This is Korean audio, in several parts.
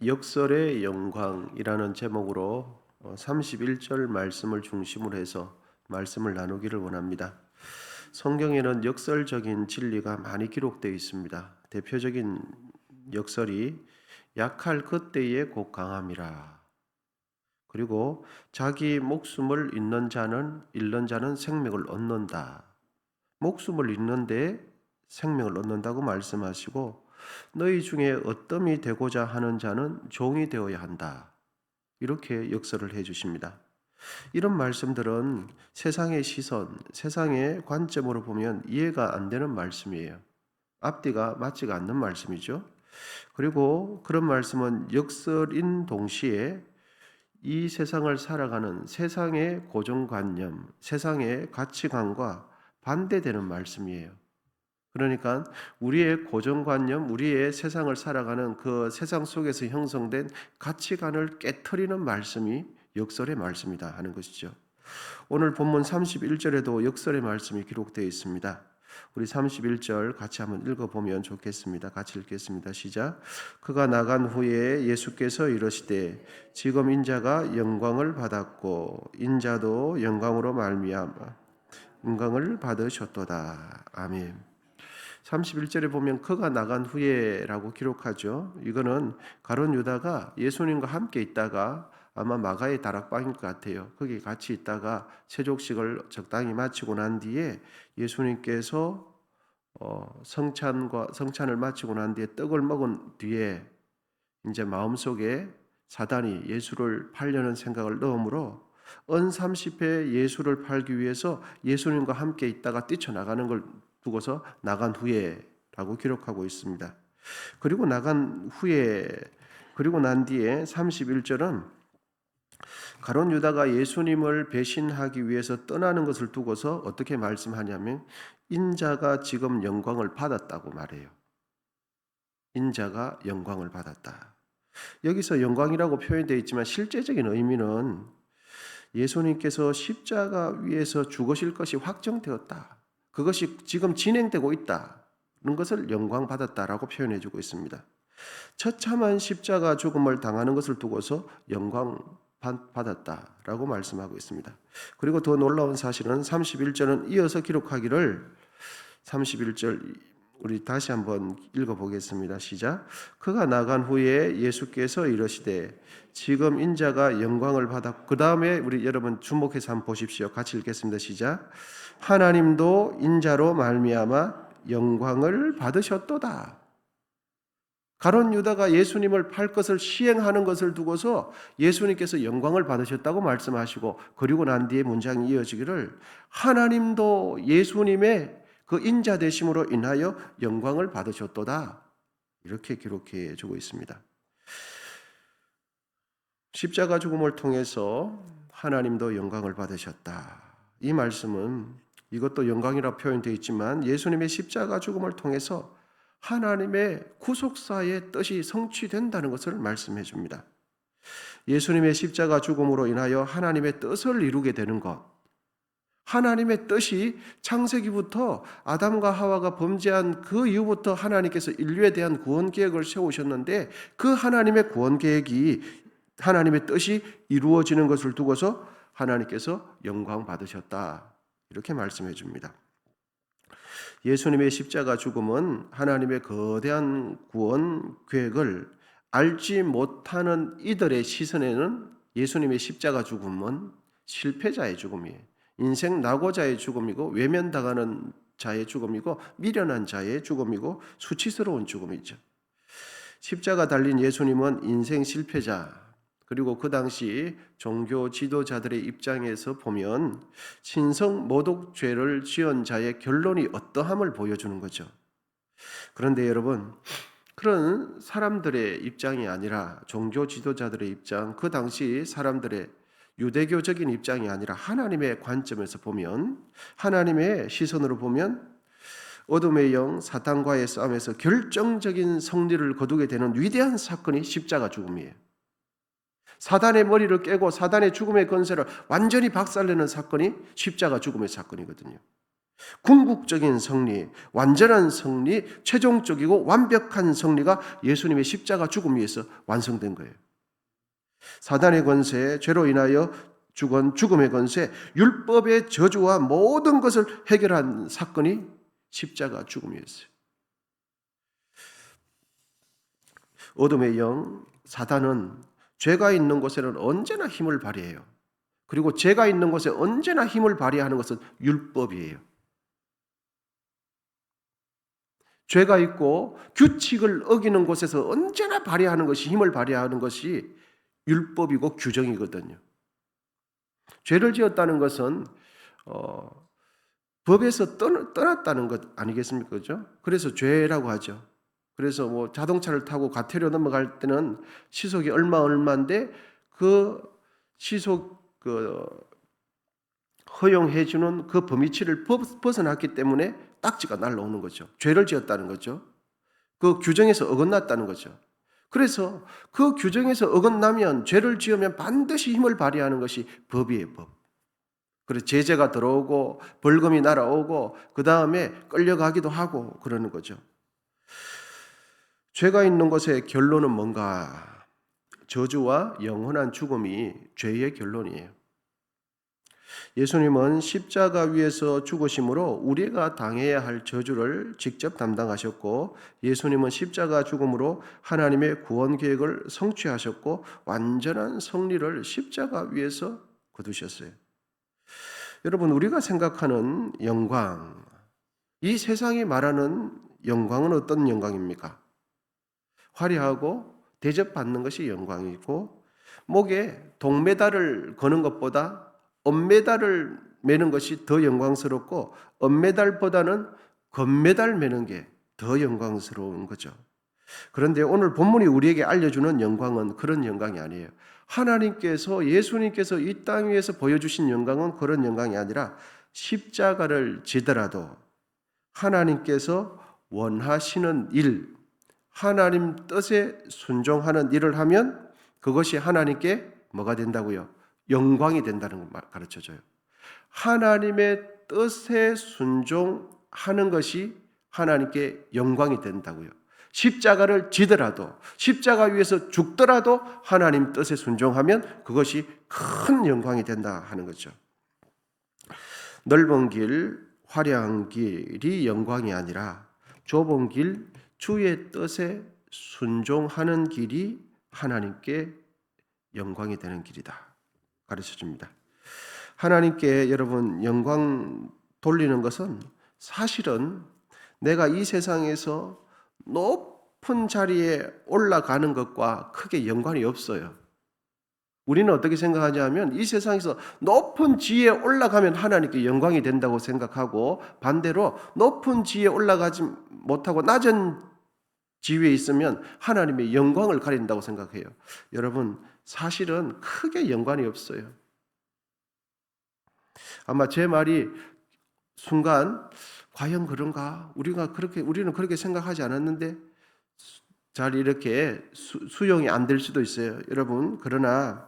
역설의 영광이라는 제목으로 31절 말씀을 중심으로 해서 말씀을 나누기를 원합니다. 성경에는 역설적인 진리가 많이 기록되어 있습니다. 대표적인 역설이 약할 그때에 곧 강함이라. 그리고 자기 목숨을 잃는 자는 생명을 얻는다. 목숨을 잃는데 생명을 얻는다고 말씀하시고 너희 중에 어뜸이 되고자 하는 자는 종이 되어야 한다. 이렇게 역설을 해 주십니다. 이런 말씀들은 세상의 시선, 세상의 관점으로 보면 이해가 안 되는 말씀이에요. 앞뒤가 맞지가 않는 말씀이죠. 그리고 그런 말씀은 역설인 동시에 이 세상을 살아가는 세상의 고정관념, 세상의 가치관과 반대되는 말씀이에요. 그러니까 우리의 고정관념, 우리의 세상을 살아가는 그 세상 속에서 형성된 가치관을 깨트리는 말씀이 역설의 말씀이다 하는 것이죠. 오늘 본문 31절에도 역설의 말씀이 기록되어 있습니다. 우리 31절 같이 한번 읽어보면 좋겠습니다. 같이 읽겠습니다. 시작. 그가 나간 후에 예수께서 이르시되 지금 인자가 영광을 받았고 인자도 영광으로 말미암아 영광을 받으셨도다. 아멘. 31절에 보면 그가 나간 후에라고 기록하죠. 이거는 가룟 유다가 예수님과 함께 있다가 아마 마가의 다락방일 것 같아요. 거기 같이 있다가 세족식을 적당히 마치고 난 뒤에 예수님께서 성찬을 마치고 난 뒤에 떡을 먹은 뒤에 이제 마음속에 사단이 예수를 팔려는 생각을 넣으므로 은 30회 예수를 팔기 위해서 예수님과 함께 있다가 뛰쳐나가는 걸 두고서 나간 후에라고 기록하고 있습니다. 그리고 그리고 난 뒤에 31절은 가룟 유다가 예수님을 배신하기 위해서 떠나는 것을 두고서 어떻게 말씀하냐면 인자가 지금 영광을 받았다고 말해요. 인자가 영광을 받았다. 여기서 영광이라고 표현되어 있지만 실제적인 의미는 예수님께서 십자가 위에서 죽으실 것이 확정되었다. 그것이 지금 진행되고 있다는 것을 영광 받았다라고 표현해 주고 있습니다. 처참한 십자가 죽음을 당하는 것을 두고서 영광 받았다라고 말씀하고 있습니다. 그리고 더 놀라운 사실은 31절은 이어서 기록하기를 31절 우리 다시 한번 읽어보겠습니다. 시작. 그가 나간 후에 예수께서 이르시되 지금 인자가 영광을 받았고 그 다음에 우리 여러분 주목해서 한번 보십시오. 같이 읽겠습니다. 시작. 하나님도 인자로 말미암아 영광을 받으셨도다. 가룟 유다가 예수님을 팔 것을 시행하는 것을 두고서 예수님께서 영광을 받으셨다고 말씀하시고 그리고 난 뒤에 문장이 이어지기를 하나님도 예수님의 그 인자 되심으로 인하여 영광을 받으셨도다. 이렇게 기록해 주고 있습니다. 십자가 죽음을 통해서 하나님도 영광을 받으셨다. 이 말씀은 이것도 영광이라 표현되어 있지만 예수님의 십자가 죽음을 통해서 하나님의 구속사의 뜻이 성취된다는 것을 말씀해 줍니다. 예수님의 십자가 죽음으로 인하여 하나님의 뜻을 이루게 되는 것, 하나님의 뜻이 창세기부터 아담과 하와가 범죄한 그 이후부터 하나님께서 인류에 대한 구원 계획을 세우셨는데 그 하나님의 구원 계획이 하나님의 뜻이 이루어지는 것을 두고서 하나님께서 영광 받으셨다. 이렇게 말씀해 줍니다. 예수님의 십자가 죽음은 하나님의 거대한 구원 계획을 알지 못하는 이들의 시선에는 예수님의 십자가 죽음은 실패자의 죽음이에요. 인생 낙오자의 죽음이고 외면당하는 자의 죽음이고 미련한 자의 죽음이고 수치스러운 죽음이죠. 십자가 달린 예수님은 인생 실패자 그리고 그 당시 종교 지도자들의 입장에서 보면 신성 모독죄를 지은 자의 결론이 어떠함을 보여주는 거죠. 그런데 여러분 그런 사람들의 입장이 아니라 종교 지도자들의 입장, 그 당시 사람들의 유대교적인 입장이 아니라 하나님의 관점에서 보면 하나님의 시선으로 보면 어둠의 영 사탄과의 싸움에서 결정적인 승리를 거두게 되는 위대한 사건이 십자가 죽음이에요. 사단의 머리를 깨고 사단의 죽음의 권세를 완전히 박살내는 사건이 십자가 죽음의 사건이거든요. 궁극적인 승리, 완전한 승리, 최종적이고 완벽한 승리가 예수님의 십자가 죽음 위에서 완성된 거예요. 사단의 권세, 죄로 인하여 죽은 죽음의 권세, 율법의 저주와 모든 것을 해결한 사건이 십자가 죽음이었어요. 어둠의 영, 사단은 죄가 있는 곳에는 언제나 힘을 발휘해요. 그리고 죄가 있는 곳에 언제나 힘을 발휘하는 것은 율법이에요. 죄가 있고 규칙을 어기는 곳에서 언제나 발휘하는 것이, 힘을 발휘하는 것이 율법이고 규정이거든요. 죄를 지었다는 것은 법에서 떠났다는 것 아니겠습니까? 그죠? 그래서 죄라고 하죠. 그래서 뭐 자동차를 타고 과태료 넘어갈 때는 시속이 얼마인데 그 시속 허용해 주는 그 범위치를 벗어났기 때문에 딱지가 날라오는 거죠. 죄를 지었다는 거죠. 그 규정에서 어긋났다는 거죠. 그래서 그 규정에서 어긋나면, 죄를 지으면 반드시 힘을 발휘하는 것이 법이에요, 법. 그래서 제재가 들어오고 벌금이 날아오고 그 다음에 끌려가기도 하고 그러는 거죠. 죄가 있는 것의 결론은 뭔가? 저주와 영원한 죽음이 죄의 결론이에요. 예수님은 십자가 위에서 죽으심으로 우리가 당해야 할 저주를 직접 담당하셨고, 예수님은 십자가 죽음으로 하나님의 구원 계획을 성취하셨고 완전한 승리를 십자가 위에서 거두셨어요. 여러분, 우리가 생각하는 영광, 이 세상이 말하는 영광은 어떤 영광입니까? 화려하고 대접받는 것이 영광이고, 목에 동메달을 거는 것보다 은메달을 매는 것이 더 영광스럽고, 은메달보다는 금메달 매는 게 더 영광스러운 거죠. 그런데 오늘 본문이 우리에게 알려주는 영광은 그런 영광이 아니에요. 하나님께서, 예수님께서 이 땅 위에서 보여주신 영광은 그런 영광이 아니라, 십자가를 지더라도 하나님께서 원하시는 일, 하나님 뜻에 순종하는 일을 하면 그것이 하나님께 뭐가 된다고요? 영광이 된다는 걸 가르쳐줘요. 하나님의 뜻에 순종하는 것이 하나님께 영광이 된다고요. 십자가를 지더라도, 십자가 위에서 죽더라도 하나님 뜻에 순종하면 그것이 큰 영광이 된다 하는 거죠. 넓은 길, 화려한 길이 영광이 아니라 좁은 길, 주의 뜻에 순종하는 길이 하나님께 영광이 되는 길이다 가르쳐 줍니다. 하나님께 여러분 영광 돌리는 것은 사실은 내가 이 세상에서 높은 자리에 올라가는 것과 크게 연관이 없어요. 우리는 어떻게 생각하냐면, 이 세상에서 높은 지위에 올라가면 하나님께 영광이 된다고 생각하고, 반대로 높은 지위에 올라가지 못하고 낮은 지위에 있으면 하나님의 영광을 가린다고 생각해요. 여러분, 사실은 크게 연관이 없어요. 아마 제 말이 순간 과연 그런가? 우리는 그렇게 생각하지 않았는데 잘 이렇게 수용이 안 될 수도 있어요. 여러분, 그러나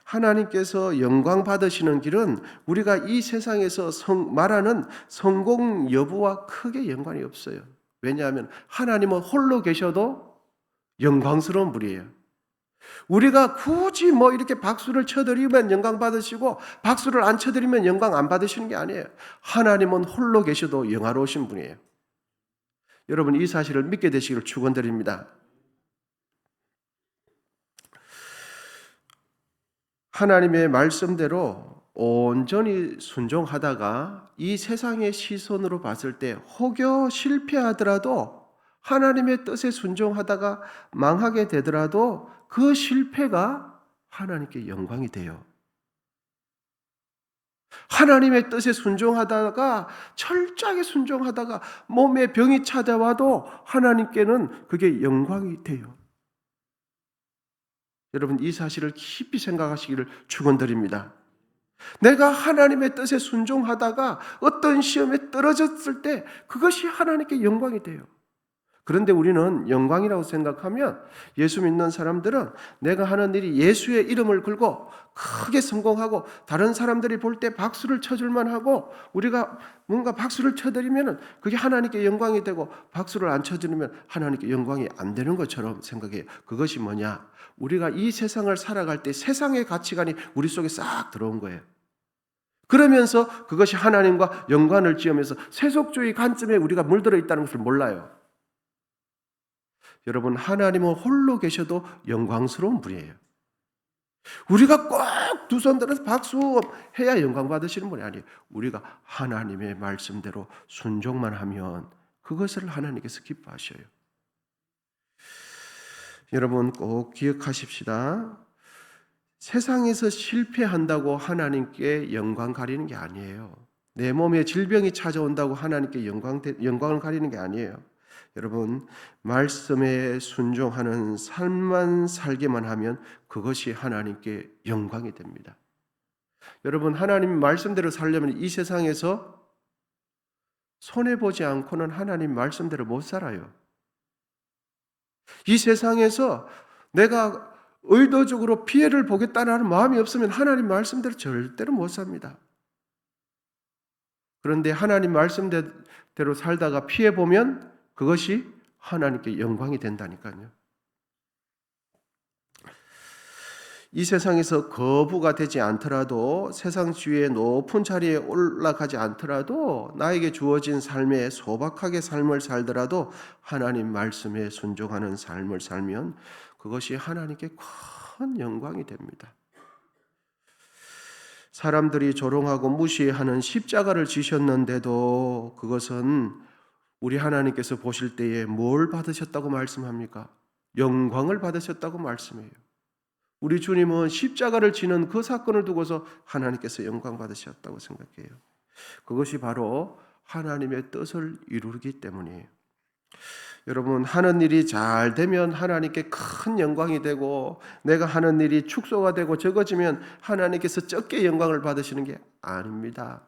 하나님께서 영광 받으시는 길은 우리가 이 세상에서 말하는 성공 여부와 크게 연관이 없어요. 왜냐하면 하나님은 홀로 계셔도 영광스러운 분이에요. 우리가 굳이 뭐 이렇게 박수를 쳐드리면 영광 받으시고 박수를 안 쳐드리면 영광 안 받으시는 게 아니에요. 하나님은 홀로 계셔도 영화로우신 분이에요. 여러분, 이 사실을 믿게 되시기를 축원드립니다. 하나님의 말씀대로 온전히 순종하다가 이 세상의 시선으로 봤을 때 혹여 실패하더라도, 하나님의 뜻에 순종하다가 망하게 되더라도 그 실패가 하나님께 영광이 돼요. 하나님의 뜻에 순종하다가, 철저하게 순종하다가 몸에 병이 찾아와도 하나님께는 그게 영광이 돼요. 여러분, 이 사실을 깊이 생각하시기를 축원드립니다. 내가 하나님의 뜻에 순종하다가 어떤 시험에 떨어졌을 때 그것이 하나님께 영광이 돼요. 그런데 우리는 영광이라고 생각하면 예수 믿는 사람들은 내가 하는 일이 예수의 이름을 걸고 크게 성공하고 다른 사람들이 볼 때 박수를 쳐줄만 하고 우리가 뭔가 박수를 쳐드리면 그게 하나님께 영광이 되고 박수를 안 쳐드리면 하나님께 영광이 안 되는 것처럼 생각해요. 그것이 뭐냐? 우리가 이 세상을 살아갈 때 세상의 가치관이 우리 속에 싹 들어온 거예요. 그러면서 그것이 하나님과 연관을 지으면서 세속주의 관점에 우리가 물들어 있다는 것을 몰라요. 여러분, 하나님은 홀로 계셔도 영광스러운 분이에요. 우리가 꼭 두 손 들어서 박수해야 영광 받으시는 분이 아니에요. 우리가 하나님의 말씀대로 순종만 하면 그것을 하나님께서 기뻐하셔요. 여러분 꼭 기억하십시다. 세상에서 실패한다고 하나님께 영광 가리는 게 아니에요. 내 몸에 질병이 찾아온다고 하나님께 영광을 가리는 게 아니에요. 여러분, 말씀에 순종하는 삶만 살게만 하면 그것이 하나님께 영광이 됩니다. 여러분, 하나님 말씀대로 살려면 이 세상에서 손해보지 않고는 하나님 말씀대로 못 살아요. 이 세상에서 내가 의도적으로 피해를 보겠다는 마음이 없으면 하나님 말씀대로 절대로 못 삽니다. 그런데 하나님 말씀대로 살다가 피해보면 그것이 하나님께 영광이 된다니까요. 이 세상에서 거부가 되지 않더라도 세상 지위의 높은 자리에 올라가지 않더라도 나에게 주어진 삶에 소박하게 삶을 살더라도 하나님 말씀에 순종하는 삶을 살면 그것이 하나님께 큰 영광이 됩니다. 사람들이 조롱하고 무시하는 십자가를 지셨는데도 그것은 우리 하나님께서 보실 때에 뭘 받으셨다고 말씀합니까? 영광을 받으셨다고 말씀해요. 우리 주님은 십자가를 지는 그 사건을 두고서 하나님께서 영광 받으셨다고 생각해요. 그것이 바로 하나님의 뜻을 이루기 때문이에요. 여러분, 하는 일이 잘 되면 하나님께 큰 영광이 되고 내가 하는 일이 축소가 되고 적어지면 하나님께서 적게 영광을 받으시는 게 아닙니다.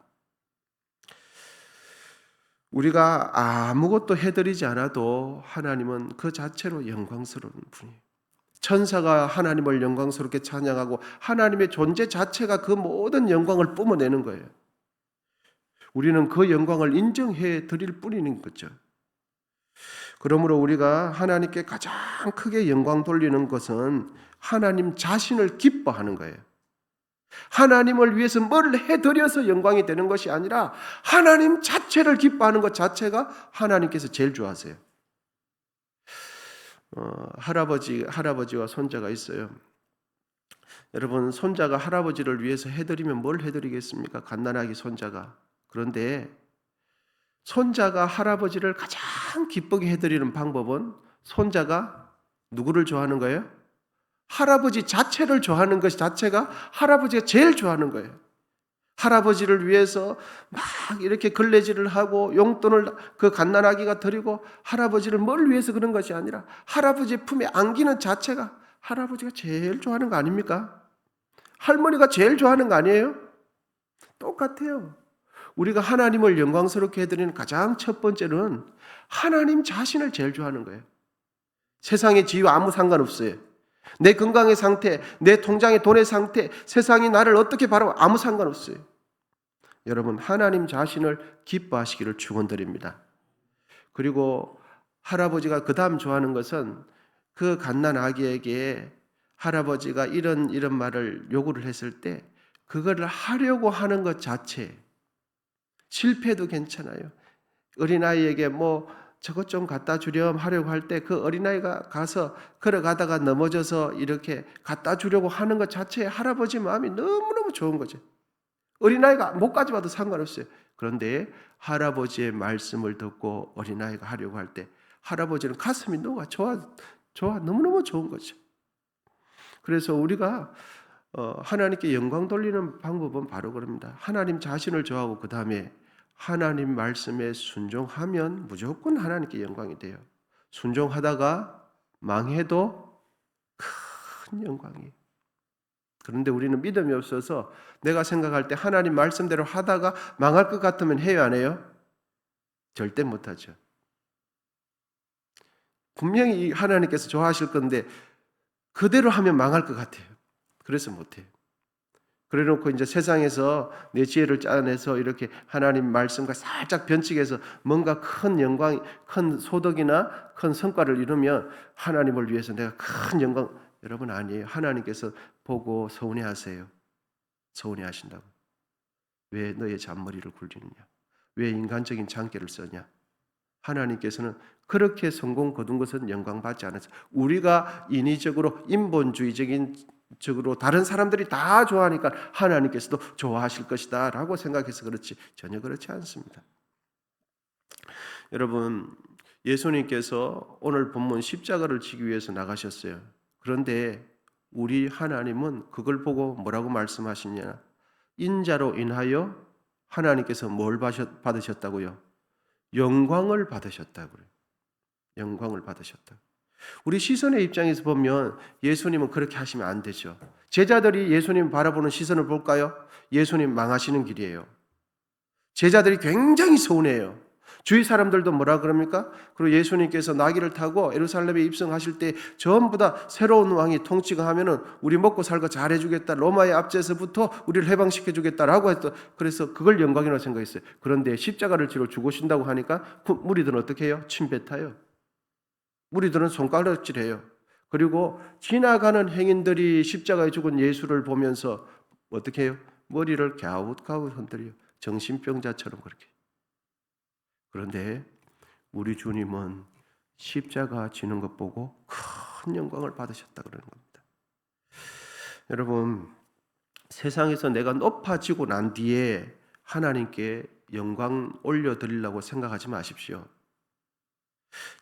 우리가 아무것도 해드리지 않아도 하나님은 그 자체로 영광스러운 분이에요. 천사가 하나님을 영광스럽게 찬양하고 하나님의 존재 자체가 그 모든 영광을 뿜어내는 거예요. 우리는 그 영광을 인정해 드릴 뿐인 거죠. 그러므로 우리가 하나님께 가장 크게 영광 돌리는 것은 하나님 자신을 기뻐하는 거예요. 하나님을 위해서 뭘 해드려서 영광이 되는 것이 아니라 하나님 자체를 기뻐하는 것 자체가 하나님께서 제일 좋아하세요. 할아버지와 손자가 있어요. 여러분, 손자가 할아버지를 위해서 해드리면 뭘 해드리겠습니까? 갓난아기 손자가. 그런데 손자가 할아버지를 가장 기쁘게 해드리는 방법은 손자가 누구를 좋아하는 거예요? 할아버지 자체를 좋아하는 것 자체가 할아버지가 제일 좋아하는 거예요. 할아버지를 위해서 막 이렇게 걸레질을 하고 용돈을 그 갓난아기가 드리고 할아버지를 뭘 위해서 그런 것이 아니라 할아버지 품에 안기는 자체가 할아버지가 제일 좋아하는 거 아닙니까? 할머니가 제일 좋아하는 거 아니에요? 똑같아요. 우리가 하나님을 영광스럽게 해드리는 가장 첫 번째는 하나님 자신을 제일 좋아하는 거예요. 세상의 지위와 아무 상관없어요. 내 건강의 상태, 내 통장의 돈의 상태, 세상이 나를 어떻게 바라고 아무 상관없어요. 여러분, 하나님 자신을 기뻐하시기를 축원드립니다. 그리고 할아버지가 그 다음 좋아하는 것은 그 갓난 아기에게 할아버지가 이런 말을 요구를 했을 때 그거를 하려고 하는 것 자체, 실패도 괜찮아요. 어린아이에게 저것 좀 갖다 주렴 하려고 할 때 그 어린아이가 가서 걸어가다가 넘어져서 이렇게 갖다 주려고 하는 것 자체에 할아버지 마음이 너무너무 좋은 거죠. 어린아이가 못 가져와도 상관없어요. 그런데 할아버지의 말씀을 듣고 어린아이가 하려고 할 때 할아버지는 가슴이 녹아 좋아 너무너무 좋은 거죠. 그래서 우리가 하나님께 영광 돌리는 방법은 바로 그럽니다. 하나님 자신을 좋아하고 그 다음에 하나님 말씀에 순종하면 무조건 하나님께 영광이 돼요. 순종하다가 망해도 큰 영광이에요. 그런데 우리는 믿음이 없어서 내가 생각할 때 하나님 말씀대로 하다가 망할 것 같으면 해요, 안 해요? 절대 못하죠. 분명히 하나님께서 좋아하실 건데 그대로 하면 망할 것 같아요. 그래서 못해요. 그래놓고 이제 세상에서 내 지혜를 짜내서 이렇게 하나님 말씀과 살짝 변칙해서 뭔가 큰 영광, 큰 소득이나 큰 성과를 이루면 하나님을 위해서 내가 큰 영광, 여러분 아니에요. 하나님께서 보고 서운해하세요. 서운해하신다고. 왜 너의 잔머리를 굴리느냐? 왜 인간적인 장계를 쓰냐? 하나님께서는 그렇게 성공 거둔 것은 영광받지 않았어요. 우리가 인위적으로 인본주의적인 적으로 다른 사람들이 다 좋아하니까 하나님께서도 좋아하실 것이다 라고 생각해서 그렇지 전혀 그렇지 않습니다. 여러분, 예수님께서 오늘 본문 십자가를 지기 위해서 나가셨어요. 그런데 우리 하나님은 그걸 보고 뭐라고 말씀하시냐? 인자로 인하여 하나님께서 뭘 받으셨다고요? 영광을 받으셨다고요. 영광을 받으셨다. 우리 시선의 입장에서 보면 예수님은 그렇게 하시면 안 되죠. 제자들이 예수님 바라보는 시선을 볼까요? 예수님 망하시는 길이에요. 제자들이 굉장히 서운해요. 주위 사람들도 뭐라 그럽니까? 그리고 예수님께서 나귀를 타고 예루살렘에 입성하실 때 전부 다 새로운 왕이 통치가 하면은 우리 먹고 살고 잘해주겠다. 로마의 압제에서부터 우리를 해방시켜주겠다라고 했던, 그래서 그걸 영광이라고 생각했어요. 그런데 십자가를 지러 죽으신다고 하니까 무리들은 어떻게 해요? 침뱉어요. 무리들은 손가락질해요. 그리고 지나가는 행인들이 십자가에 죽은 예수를 보면서 어떻게 해요? 머리를 갸웃갸웃 흔들려. 정신병자처럼 그렇게. 그런데 우리 주님은 십자가 지는 것 보고 큰 영광을 받으셨다 그러는 겁니다. 여러분, 세상에서 내가 높아지고 난 뒤에 하나님께 영광 올려드리려고 생각하지 마십시오.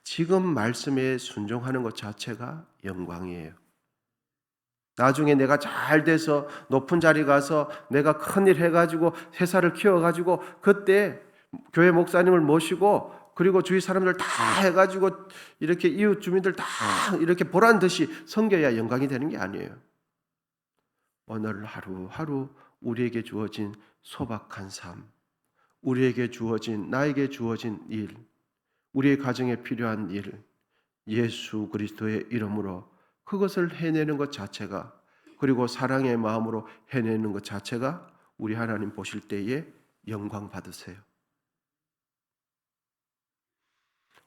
지금 말씀에 순종하는 것 자체가 영광이에요. 나중에 내가 잘 돼서 높은 자리 가서 내가 큰일 해가지고 회사를 키워가지고 그때 교회 목사님을 모시고 그리고 주위 사람들 다 해가지고 이렇게 이웃 주민들 다 이렇게 보란 듯이 섬겨야 영광이 되는 게 아니에요. 오늘 하루하루 우리에게 주어진 소박한 삶, 우리에게 주어진, 나에게 주어진 일, 우리의 가정에 필요한 일, 예수 그리스도의 이름으로 그것을 해내는 것 자체가, 그리고 사랑의 마음으로 해내는 것 자체가 우리 하나님 보실 때에 영광 받으세요.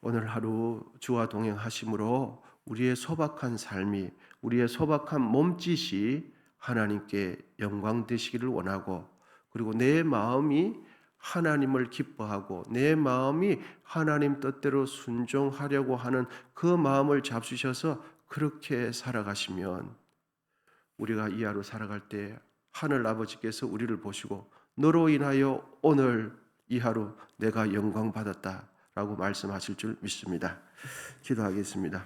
오늘 하루 주와 동행하심으로 우리의 소박한 삶이, 우리의 소박한 몸짓이 하나님께 영광 되시기를 원하고, 그리고 내 마음이 하나님을 기뻐하고 내 마음이 하나님 뜻대로 순종하려고 하는 그 마음을 잡수셔서 그렇게 살아가시면 우리가 이 하루 살아갈 때 하늘 아버지께서 우리를 보시고 너로 인하여 오늘 이 하루 내가 영광 받았다 라고 말씀하실 줄 믿습니다. 기도하겠습니다.